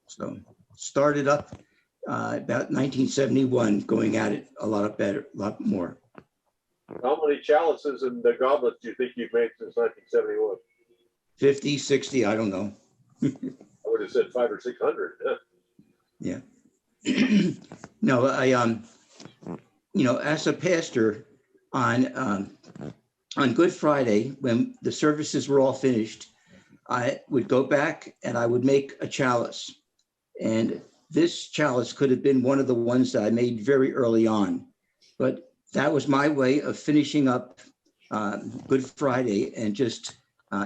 So started up about 1971, going at it a lot more. How many chalices and the goblets do you think you've made since 1971? 50, 60, I don't know. I would have said 500 or 600. Yeah. No, I as a pastor on Good Friday, when the services were all finished, I would go back and I would make a chalice. And this chalice could have been one of the ones that I made very early on, but that was my way of finishing up Good Friday and just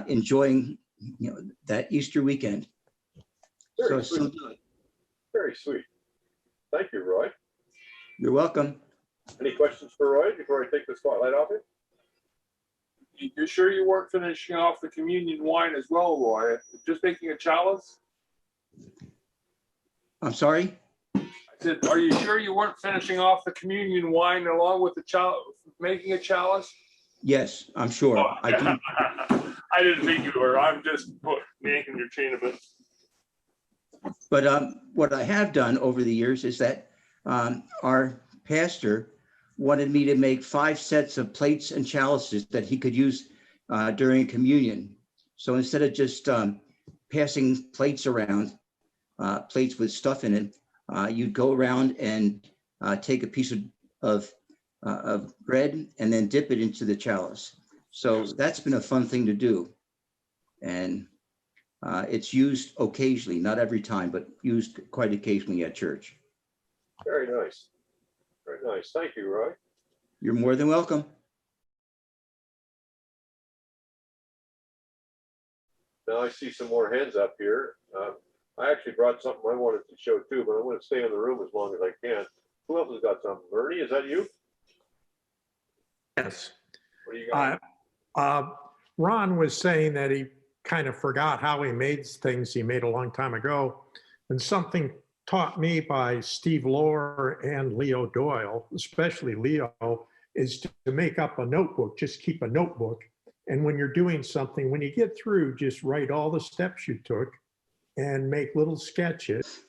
enjoying, that Easter weekend. Very sweet. Very sweet. Thank you, Roy. You're welcome. Any questions for Roy before I take the spotlight off him? You're sure you weren't finishing off the communion wine as well, Roy? Just making a chalice? I'm sorry? I said, are you sure you weren't finishing off the communion wine along with the chalice, making a chalice? Yes, I'm sure. Oh, I do. I didn't think you were. I'm just yanking your chain a bit. But what I have done over the years is that our pastor wanted me to make 5 sets of plates and chalices that he could use during communion. So instead of just passing plates around, plates with stuff in it, you'd go around and take a piece of bread and then dip it into the chalice. So that's been a fun thing to do. And it's used occasionally, not every time, but used quite occasionally at church. Very nice. Very nice. Thank you, Roy. You're more than welcome. Now I see some more hands up here. I actually brought something I wanted to show too, but I want to stay in the room as long as I can. Who else has got something? Ernie, is that you? Yes. What do you got? Ron was saying that he kind of forgot how he made things he made a long time ago. And something taught me by Steve Lohr and Leo Doyle, especially Leo, is to make up a notebook. Just keep a notebook. And when you're doing something, when you get through, just write all the steps you took and make little sketches.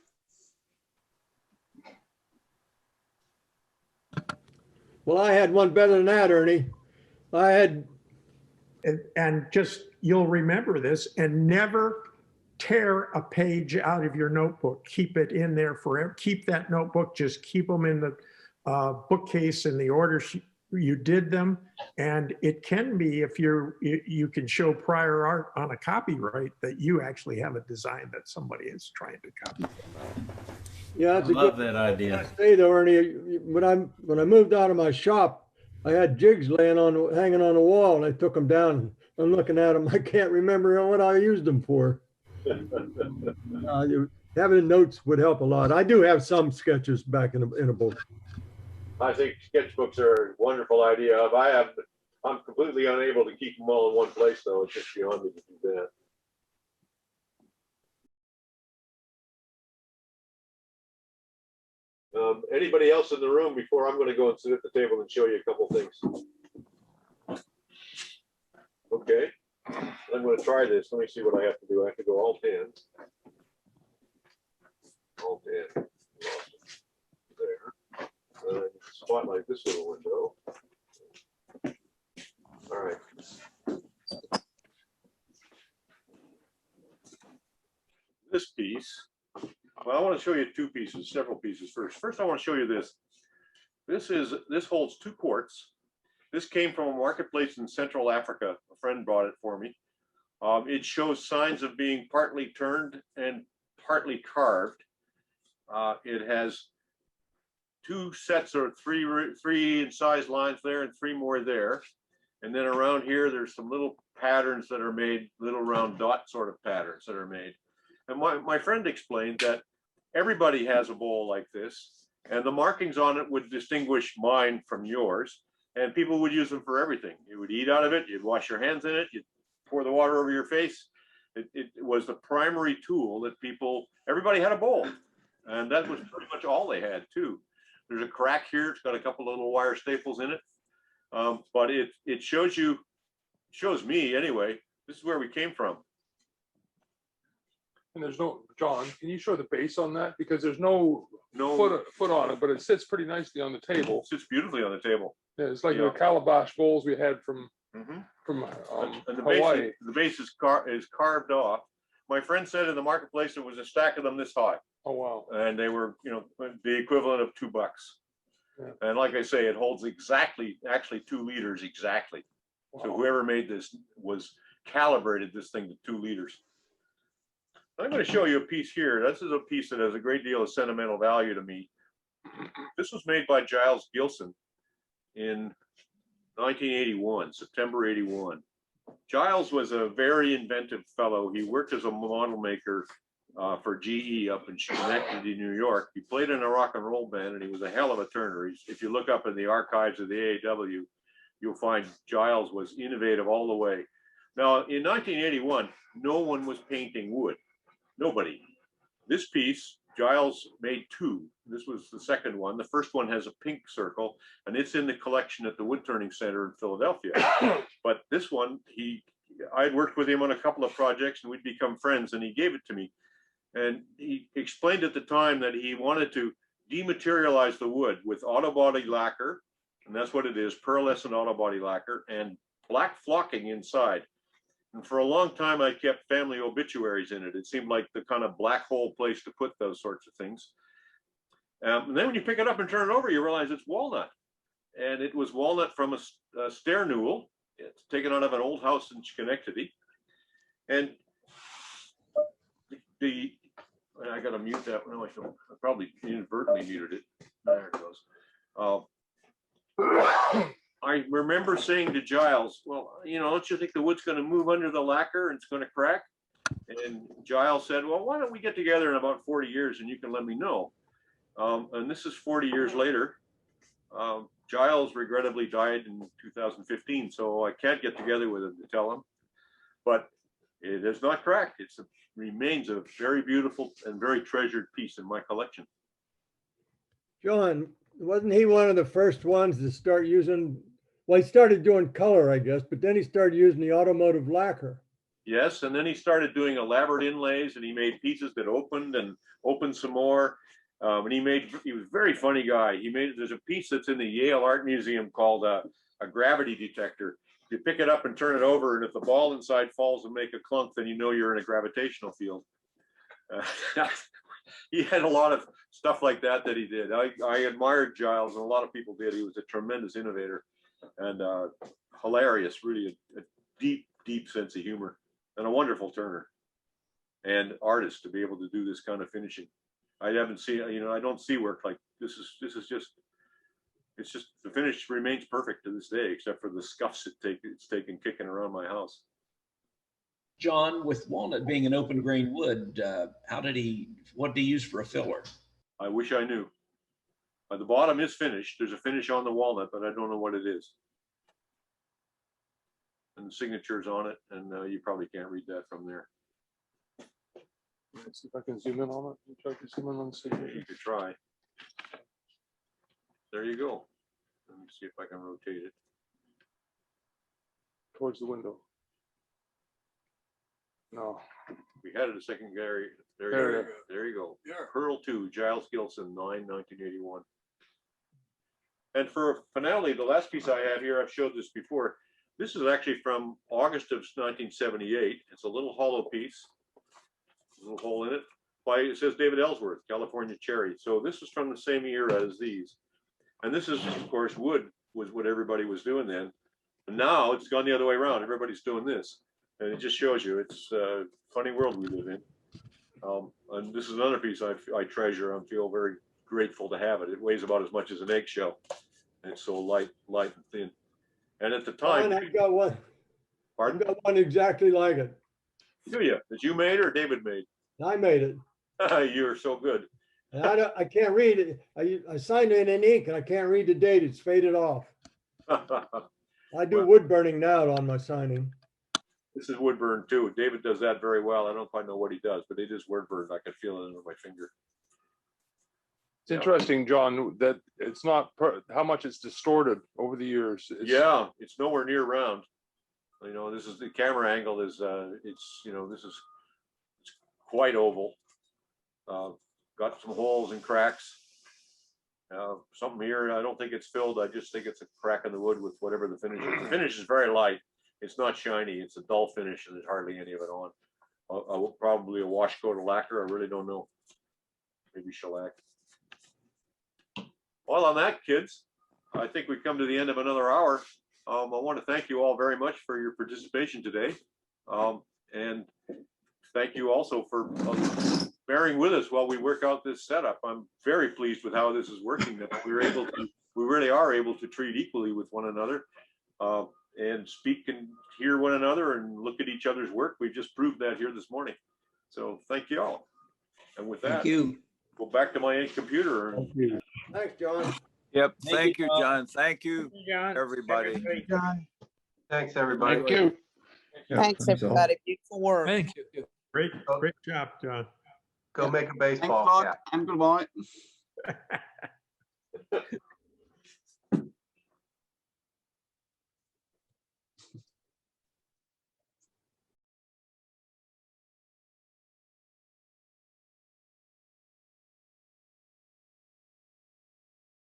Well, I had one better than that, Ernie. I had, and just, you'll remember this, and never tear a page out of your notebook. Keep it in there forever. Keep that notebook, just keep them in the bookcase in the order you did them. And it can be, if you can show prior art on a copyright, that you actually have a design that somebody is trying to copy. yeah, that's I love that idea. I say though, Ernie, when I moved out of my shop, I had jigs hanging on the wall, and I took them down. I'm looking at them. I can't remember what I used them for. Having notes would help a lot. I do have some sketches back in a book. I think sketchbooks are a wonderful idea. I'm completely unable to keep them all in one place though. It's just beyond me to do that. Anybody else in the room before I'm going to go and sit at the table and show you a couple things? Okay, I'm going to try this. Let me see what I have to do. I have to go Alt 10. Alt 10. There. Spotlight this little window. All right. This piece. Well, I want to show you two pieces, several pieces first. First, I want to show you this. This holds 2 quarts. This came from a marketplace in Central Africa. A friend brought it for me. It shows signs of being partly turned and partly carved. It has 2 sets or three incised lines there and 3 more there. And then around here, there's some little patterns that are made, little round dot sort of patterns that are made. And my friend explained that everybody has a bowl like this, and the markings on it would distinguish mine from yours, and people would use them for everything. You would eat out of it, you'd wash your hands in it, you'd pour the water over your face. It was the primary tool that everybody had a bowl, and that was pretty much all they had too. There's a crack here, it's got a couple little wire staples in it, but it shows me anyway, this is where we came from. And there's no, John, can you show the base on that? Because there's no foot on it, but it sits pretty nicely on the table. It sits beautifully on the table. Yeah, it's like the calabash bowls we had from and the Hawaii. The base is carved off. My friend said in the marketplace there was a stack of them this high. Oh wow! And they were, the equivalent of $2. Yeah. And like I say, it holds actually 2 liters exactly. Wow. So whoever made this calibrated this thing to 2 liters. I'm going to show you a piece here. This is a piece that has a great deal of sentimental value to me. This was made by Giles Gilson in 1981, September 81. Giles was a very inventive fellow. He worked as a model maker for GE up in Schenectady, New York. He played in a rock and roll band, and he was a hell of a turner. If you look up in the archives of the AAW, you'll find Giles was innovative all the way. Now, in 1981, no one was painting wood. Nobody. This piece, Giles made 2. This was the second one. The first one has a pink circle, and it's in the collection at the Woodturning Center in Philadelphia. But this one, I had worked with him on a couple of projects, and we'd become friends, and he gave it to me. And he explained at the time that he wanted to dematerialize the wood with auto body lacquer, and that's what it is, pearlescent auto body lacquer, and black flocking inside. And for a long time, I kept family obituaries in it. It seemed like the kind of black hole place to put those sorts of things. And then when you pick it up and turn it over, you realize it's walnut. And it was walnut from a stair newel. It's taken out of an old house in Schenectady. And I got to mute that. No, I don't. I probably inadvertently muted it. There it goes. I remember saying to Giles, well, don't you think the wood's going to move under the lacquer and it's going to crack? And Giles said, well, why don't we get together in about 40 years and you can let me know. And this is 40 years later. Giles regrettably died in 2015, so I can't get together with him to tell him. But it has not cracked. It remains a very beautiful and very treasured piece in my collection. John, wasn't he one of the first ones to start using, well, he started doing color, I guess, but then he started using the automotive lacquer. Yes, and then he started doing elaborate inlays, and he made pieces that opened and opened some more. And he was a very funny guy. There's a piece that's in the Yale Art Museum called a gravity detector. You pick it up and turn it over, and if the ball inside falls and make a clunk, then you know you're in a gravitational field. He had a lot of stuff like that he did. I admired Giles, and a lot of people did. He was a tremendous innovator and hilarious, really a deep, deep sense of humor, and a wonderful turner and artist to be able to do this kind of finishing. I haven't seen, I don't see work like this. It's just the finish remains perfect to this day, except for the scuffs it's taken kicking around my house. John, with walnut being an open grain wood, what did he use for a filler? I wish I knew. The bottom is finished. There's a finish on the walnut, but I don't know what it is. And the signature's on it, and you probably can't read that from there. Let's see if I can zoom in on it. Try to zoom in on the signature. You could try. There you go. Let me see if I can rotate it. Towards the window. No. We had it a second, Gary. There you go. Yeah. Pearl 2, Giles Gilson, 9/1981. And for a finale, the last piece I have here, I've showed this before. This is actually from August of 1978. It's a little hollow piece. A little hole in it. It says David Ellsworth, California Cherry. So this is from the same era as these. And this is, of course, wood was what everybody was doing then. And now it's gone the other way around. Everybody's doing this. And it just shows you it's a funny world we live in. And this is another piece I treasure. I feel very grateful to have it. It weighs about as much as an eggshell. And it's so light and thin. And at the time, I've got one. Pardon? I've got one exactly like it. Do you? That you made or David made? I made it. You're so good. And I can't read it. I signed it in ink and I can't read the date. It's faded off. I do wood burning now on my signing. This is wood burn too. David does that very well. I don't quite know what he does, but it is wood burned. I can feel it under my finger. It's interesting, John, that it's not how much it's distorted over the years. It's nowhere near round. This is the camera angle is this is quite oval. Got some holes and cracks. Something here, I don't think it's filled. I just think it's a crack in the wood with whatever the finish is. The finish is very light. It's not shiny. It's a dull finish, and there's hardly any of it on. Probably a wash coat of lacquer. I really don't know. Maybe shellac. Well, on that, kids, I think we've come to the end of another hour. I want to thank you all very much for your participation today. And thank you also for bearing with us while we work out this setup. I'm very pleased with how this is working. That we really are able to treat equally with one another and speak and hear one another and look at each other's work. We've just proved that here this morning. So thank you all. And with that, go back to my computer. Thank you. Thanks, John. Yep. Thank you, John. Thank you, John. everybody. Thanks, everybody. Thank you. Thanks, everybody. Beautiful work. Thank you. Great job, John. Go make a baseball cap. And goodbye.